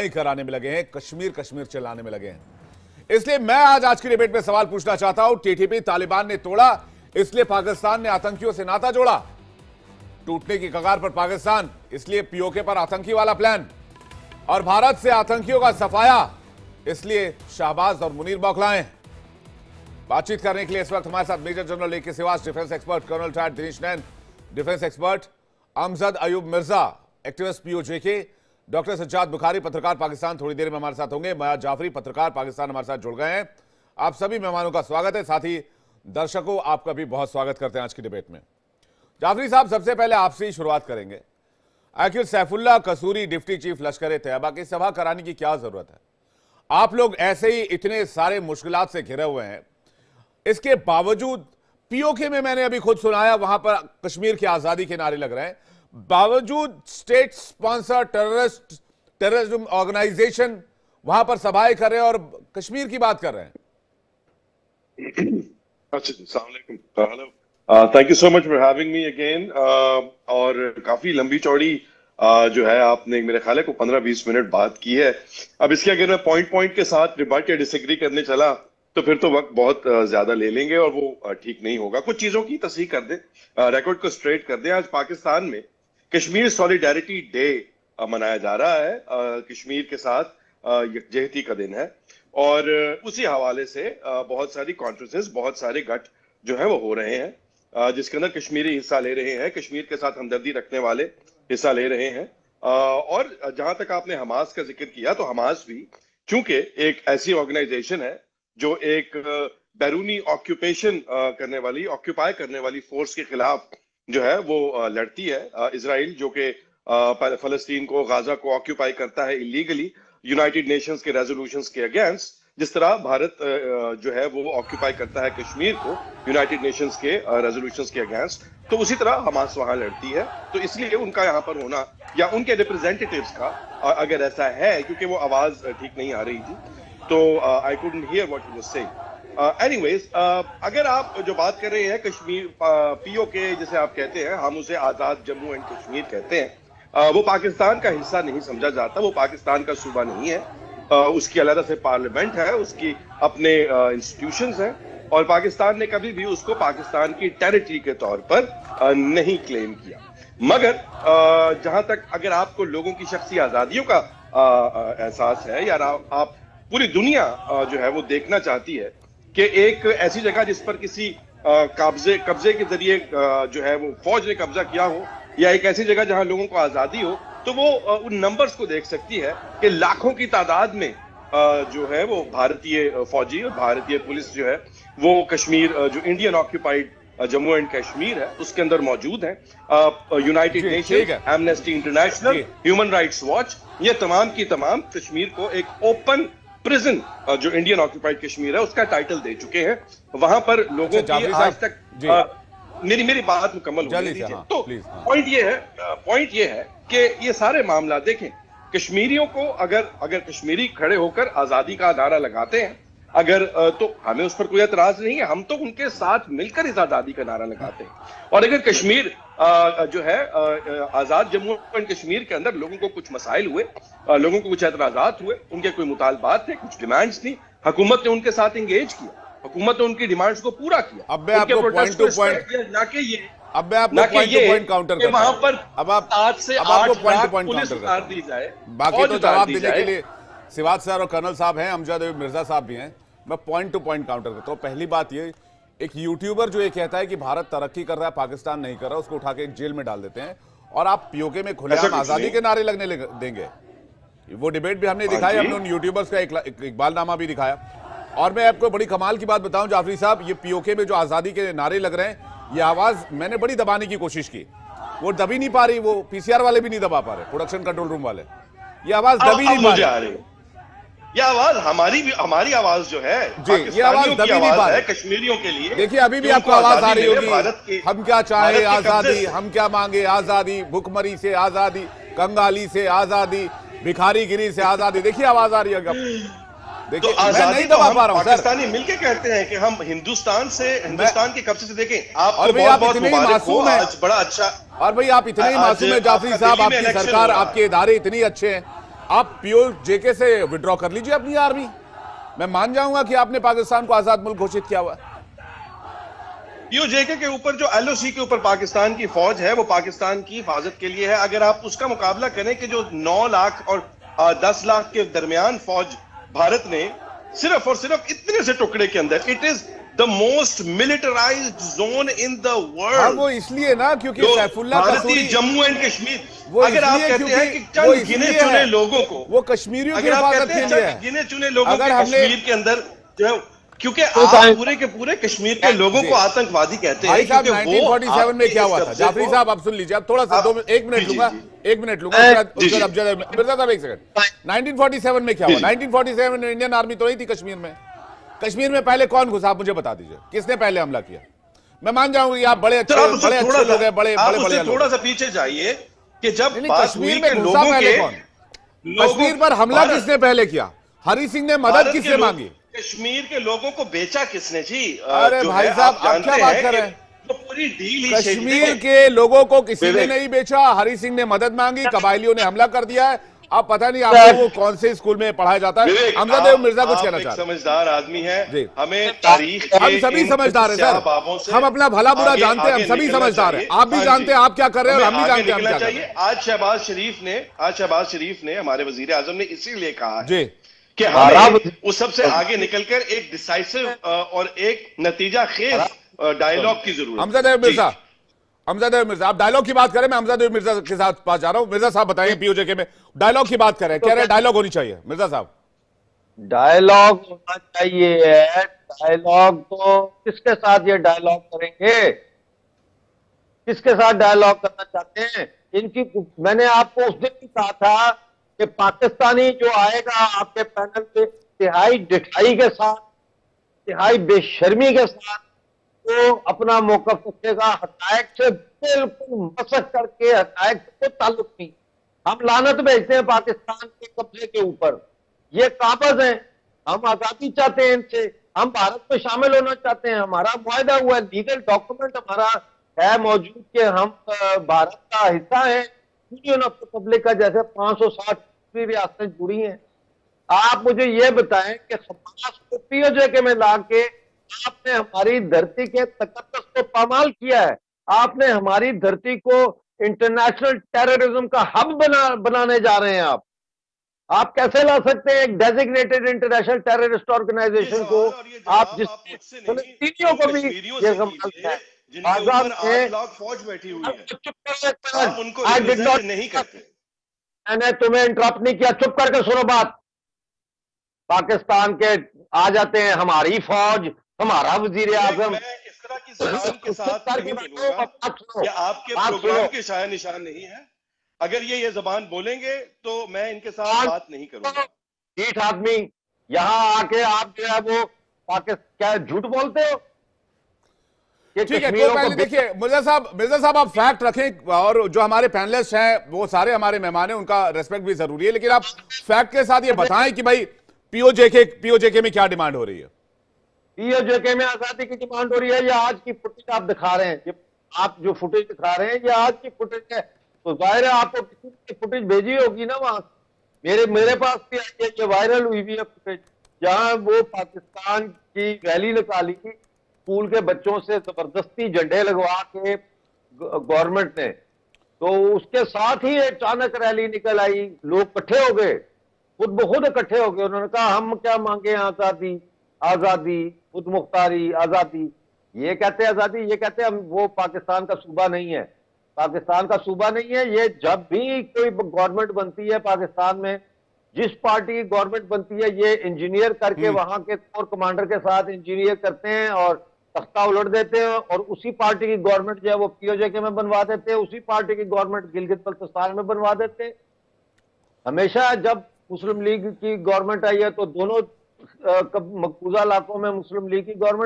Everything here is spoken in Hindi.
सफाई कराने में लगे हैं, कश्मीर कश्मीर चिल्लाने में लगे हैं। इसलिए मैं आज की डिबेट में सवाल पूछना चाहता हूं, टीटीपी तालिबान ने तोड़ा, इसलिए पाकिस्तान ने आतंकियों से नाता जोड़ा। टूटने की कगार पर पाकिस्तान, इसलिए पीओके पर आतंकी वाला प्लान, और भारत से आतंकियों का सफाया, इसलिए शाहबाज और मुनीर बौखलाए। बातचीत करने के लिए इस वक्त हमारे साथ major general A K. Siwach, defence expert, colonel retired Dinesh Nain, defence expert, Amjad Ayub Mirza, activist POJ, doctor Sajjad Bukhari, पत्रकार पाकिस्तान, थोड़ी देर में हमारे साथ होंगे, मया जाफरी, पत्रकार पाकिस्तान, हमारे साथ जुड़ गए हैं। आप सभी मेहमानों का स्वागत है, साथ ही दर्शकों आपका भी बहुत स्वागत करते हैं आज की डिबेट में। जाफरी साहब, सबसे पहले आपसे ही शुरुआत करेंगे। आखिर सैफुल्लाह कसूरी डिप्टी चीफ लश्कर तैयबा की सभा कराने की क्या जरूरत है? आप लोग ऐसे ही इतने सारे मुश्किलात से घिरे हुए हैं, इसके बावजूद पीओके में मैंने अभी खुद सुनाया, वहां पर कश्मीर की आजादी के नारे लग रहे हैं, बावजूद स्टेट स्पॉन्सर टेररिज्म ऑर्गेनाइजेशन वहां पर सभाएं कर रहे हैं और कश्मीर की बात कर रहे हैं। अच्छा, अस्सलाम वालेकुम, hello, thank you so much for having me again. और काफी लंबी चौड़ी जो है आपने मेरे ख्याल को 15-20 मिनट बात की है। अब इसके अगर मैं पॉइंट के साथ रिबट या डिसएग्री करने चला तो फिर तो वक्त बहुत ज्यादा ले लेंगे और वो ठीक नहीं होगा। कुछ चीजों की तस्दीक कर दें, रिकॉर्ड को स्ट्रेट कर दें। आज पाकिस्तान में कश्मीर सॉलिडारिटी डे मनाया जा रहा है, कश्मीर के साथ यकजहती का दिन है, और उसी हवाले से बहुत सारी कॉन्फ्रेंसेस, बहुत सारे गठ जो है वो हो रहे हैं, जिसके अंदर कश्मीरी हिस्सा ले रहे हैं, कश्मीर के साथ हमदर्दी रखने वाले हिस्सा ले रहे हैं। और जहां तक आपने हमास का जिक्र किया, तो हमास भी चूंकि एक ऐसी ऑर्गेनाइजेशन है जो एक बैरूनी ऑक्यूपेशन करने वाली, ऑक्यूपाई करने वाली फोर्स के खिलाफ जो है वो लड़ती है। इजराइल जो कि फलस्तीन को, गाजा को ऑक्यूपाई करता है इलीगली यूनाइटेड नेशंस के रेजोल्यूशंस के अगेंस्ट, जिस तरह भारत जो है वो ऑक्यूपाई करता है कश्मीर को यूनाइटेड नेशंस के रेजोल्यूशंस के अगेंस्ट, तो उसी तरह हमास वहां लड़ती है। तो इसलिए उनका यहाँ पर होना या उनके रिप्रेजेंटेटिव्स का अगर ऐसा है, क्योंकि वो आवाज ठीक नहीं आ रही थी, तो I couldn't hear what he was saying. Anyways, अगर आप जो बात कर रहे हैं कश्मीर पीओके जिसे आप कहते हैं, हम उसे आजाद जम्मू एंड कश्मीर कहते हैं, वो पाकिस्तान का हिस्सा नहीं समझा जाता, वो पाकिस्तान का सूबा नहीं है। उसकी अलग से पार्लियामेंट है, उसकी अपने इंस्टीट्यूशंस हैं, और पाकिस्तान ने कभी भी उसको पाकिस्तान की टेरिटरी के तौर पर नहीं क्लेम किया। मगर जहां तक अगर आपको लोगों की शख्सी आजादियों का एहसास है, या आप पूरी दुनिया जो है वो देखना चाहती है कि एक ऐसी जगह जिस पर किसी कब्जे के जरिए जो है वो फौज ने कब्जा किया हो, या एक ऐसी जगह जहां लोगों को आजादी हो, तो वो उन नंबर्स को देख सकती है कि लाखों की तादाद में जो है वो भारतीय फौजी और भारतीय पुलिस जो है वो कश्मीर, जो Indian occupied Jammu and Kashmir है, उसके अंदर मौजूद है। United Nations, amnesty international, human rights watch, ये तमाम की तमाम कश्मीर को एक ओपन प्रिजन जो इंडियन ऑक्यूपाइड कश्मीर है उसका टाइटल दे चुके हैं। वहां पर लोगों की आज तक मेरी बात मुकम्मल होने दीजिए। तो पॉइंट ये है कि ये सारे मामला देखें, कश्मीरियों को अगर कश्मीरी खड़े होकर आजादी का नारा लगाते हैं, अगर तो हमें उस पर कोई एतराज नहीं है, हम तो उनके साथ मिलकर इस आजादी का नारा लगाते हैं। और अगर कश्मीर जो है आजाद जम्मू एंड कश्मीर के अंदर लोगों को कुछ मसाइल हुए, लोगों को कुछ एतराजात हुए, उनके कोई मुतालबात थे, कुछ डिमांड्स थी, हुकूमत ने उनके साथ एंगेज किया, हुकूमत ने उनकी डिमांड्स को पूरा किया। अब मैं आपको पॉइंट टू पॉइंट, ना कि ये अब मैं आपको पॉइंट टू पॉइंट काउंटर करता हूं। वहां पर अब आप 7 से 8 पुलिस उतार दी जाए, बाकी तो जवाब देने के लिए सिवाज सर और कर्नल साहब हैं, अमजद मिर्जा साहब भी हैं। मैं पॉइंट टू पॉइंट काउंटर करता हूं। पहली बात ये, एक यूट्यूबर जो ये कहता है कि भारत तरक्की कर रहा है, पाकिस्तान नहीं कर रहा, उसको उठा के एक जेल में डाल देते हैं, और आप पीओके में खुलेआम आजादी के नारे लगने देंगे। वो डिबेट भी हमने दिखाई, हमने उन यूट्यूबर्स का इकबालनामा भी दिखाया। और मैं आपको बड़ी कमाल की बात बताऊं जाफरी साहब, ये पीओके में जो आजादी के नारे लग रहे हैं, ये आवाज मैंने बड़ी दबाने की कोशिश की, वो दबी नहीं पा रही, वो पीसीआर वाले भी नहीं दबा पा रहे, प्रोडक्शन कंट्रोल रूम वाले, ये आवाज दबी नहीं पा रही। ये आवाज हमारी आवाज जो है जी, ये आवाज दबी नहीं पा रही कश्मीरियों के लिए। देखिए अभी भी आपको आवाज आ रही होगी, हम क्या चाहे आजादी, हम क्या मांगे आजादी, भुखमरी से आजादी, कंगाली से आजादी, भिखारीगिरी से आजादी, देखिए आवाज आ रही है। देखिए तो मैं नहीं दबा पा रहा हूं, पाकिस्तानी मिलके कहते हैं कि हम हिंदुस्तान के कब्जे से देखें। और भाई आप इतने ही मासूम हैं, बड़ा अच्छा, और भाई आप इतने ही मासूम हैं जाफरी साहब, आपकी सरकार, आपके इदारे इतने अच्छे हैं, आप पीओजेके से विड्रॉ कर लीजिए अपनी आर्मी, मैं मान जाऊंगा कि आपने पाकिस्तान को आजाद मुल्क घोषित किया हुआ है। पीओजेके के ऊपर जो एलओसी के ऊपर पाकिस्तान की फौज है वो पाकिस्तान की हिफाजत के लिए है। अगर आप उसका मुकाबला करें कि जो 9 लाख और 10 लाख के दरमियान फौज भारत ने सिर्फ और सिर्फ इतने से टुकड़े के अंदर, it is the most militarized zone in the world. वो इसलिए ना क्योंकि सैफुल्लाह भारतीय जम्मू एंड कश्मीर, वो अगर आप कहते हैं कि चंद गिने चुने लोगों को, वो कश्मीरियों की अगर आप हिफाजत कहते के हैं लिए चंद गिने चुने लोगों के कश्मीर के अंदर जो है, क्योंकि तो आप पूरे के पूरे कश्मीर के लोगों को आतंकवादी कहते हैं। भाई साहब, क्योंकि 1947 में क्या हुआ था? जाफरी साहब आप सुन लीजिए, अब थोड़ा सा 1 मिनट लूंगा, 1 मिनट लूंगा। मिर्जा साहब 1 सेकंड। 1947 में क्या हुआ? 1947 में इंडियन आर्मी तो नहीं थी कश्मीर में। कश्मीर में पहले कौन घुसा, आप मुझे बता दीजिए, किसने पहले हमला किया? मैं मान जाऊंगा कि आप बड़े अच्छे लोग हैं, बड़े थोड़ा सा पीछे जाइए कि जब कश्मीर में घुसा पहले कौन? कश्मीर पर हमला किसने पहले किया? हरि सिंह ने मदद किससे मांगी? कश्मीर के लोगों को बेचा किसने जी? अरे भाई साहब, आप क्या बात कर रहे हैं? तो पूरी डील ही कश्मीर के लोगों को किसी ने नहीं बेचा, हरि सिंह ने मदद मांगी, कबायलियों ने हमला कर दिया है। अब पता नहीं आपको वो कौन से स्कूल में पढ़ाया जाता है। अमजद मिर्जा कुछ कहना चाहते हैं? समझदार आदमी है, हमें तारीख हम सभी समझदार हैं सर, हम अपना भला बुरा जानते हैं, हम सभी समझदार हैं। आप भी जानते हैं आप क्या कर रहे हैं और हम भी जानते हैं हम क्या कर रहे हैं। आज शहबाज शरीफ ने हमारे वजीर आजम ने इसीलिए कहा जी कि हमें उस सबसे आगे निकलकर एक डिसाइसिव और एक नतीजा खेज डायलॉग की जरूरत है। अमजद मिर्जा, आप डायलॉग की बात करें, मैं अमजद मिर्जा के साथ पास जा रहा हूं। मिर्जा साहब बताइए, पीओजेके में डायलॉग की बात करें, कह रहे हैं डायलॉग होनी चाहिए। मिर्जा साहब, डायलॉग होना चाहिए। डायलॉग तो किसके साथ ये डायलॉग करेंगे? किसके साथ डायलॉग करना चाहते हैं? इनकी मैंने आपको उस दिन भी कहा था कि पाकिस्तानी जो आएगा आपके पैनल पे तिहाई डिठाई के साथ, तिहाई बेशर्मी के साथ वो अपना मौकफ रखेगा। हकायक से बिल्कुल मसक करके, हकायक से कोई ताल्लुक नहीं। हम लानत भेजते हैं पाकिस्तान के कब्जे के ऊपर, ये काबज हैं। हम आजादी चाहते हैं इनसे, हम भारत में शामिल होना चाहते हैं। हमारा मुआहदा हुआ है, लीगल डॉक्यूमेंट हमारा है मौजूद कि हम भारत का हिस्सा है यूनियन ऑफ रिपब्लिक का, जैसे 560 रियासतें जुड़ी हैं। आप मुझे ये बताएं कि हमास को पीओजेके में लाके आपने हमारी धरती के तकद्दुस को पामाल किया है। आपने हमारी धरती को इंटरनेशनल टेररिज्म का हब बनाने जा रहे हैं। आप कैसे ला सकते हैं एक डेजिग्नेटेड इंटरनेशनल टेररिस्ट ऑर्गेनाइजेशन को? आप जिस फिलिस्तीनियों को भी ये आजाद फौज बैठी हुई है, नहीं करते। मैंने तुम्हें इंटरप्ट नहीं किया, चुप करके सुनो बात। पाकिस्तान के आ जाते हैं हमारी फौज, हमारा वजीर आजम। इस तरह की जबान के साथ नहीं बोलूंगा कि आपके प्रोग्राम के शाया निशान नहीं है। अगर ये जबान बोलेंगे तो मैं इनके साथ बात नहीं करूंगा। ठीक आदमी यहां आके आप जो है वो क्या झूठ बोलते हो? ठीक है, तो पहले देखिए मिर्जा साहब आप फैक्ट रखें, और जो हमारे पैनलिस्ट हैं वो सारे हमारे मेहमान हैं, उनका रेस्पेक्ट भी जरूरी है, लेकिन आप फैक्ट के साथ ये बताएं कि भाई पीओजेके में क्या डिमांड हो रही है? पीओजेके में आजादी की डिमांड हो रही है, या आज की फुटेज आप दिखा रहे हैं? आप जो फुटेज दिखा रहे हैं ये आज की फुटेज है, तो जाहिर है आपको किसी की फुटेज भेजी होगी ना वहां। मेरे पास भी आई है, ये वायरल हुई भी है फुटेज, जहां वो पाकिस्तान की रैली निकाली थी स्कूल के बच्चों से, जबरदस्ती झंडे लगवा के गवर्नमेंट ने, तो उसके साथ ही अचानक रैली निकल आई, लोग इकट्ठे हो गए, खुद ब खुद इकट्ठे हो गए। उन्होंने कहा हम क्या मांगे? आजादी, आजादी, खुद मुख्तारी, आजादी। ये कहते हैं आजादी, ये कहते हैं हम वो पाकिस्तान का सूबा नहीं है, पाकिस्तान का सूबा नहीं है। ये जब भी कोई गवर्नमेंट बनती है पाकिस्तान में, जिस पार्टी की गवर्नमेंट बनती है, ये इंजीनियर करके वहां के कोर कमांडर के साथ इंजीनियर करते हैं और तख्ता उलट देते हैं, और उसी पार्टी की गवर्नमेंट जो है वो पीओजेके में बनवा देते हैं, उसी पार्टी की गवर्नमेंट गिलगित बल्तिस्तान में बनवा देते हैं। हमेशा जब मुस्लिम लीग की गवर्नमेंट आई है तो दोनों मकबूजा इलाकों में मुस्लिम लीग की गवर्नमेंट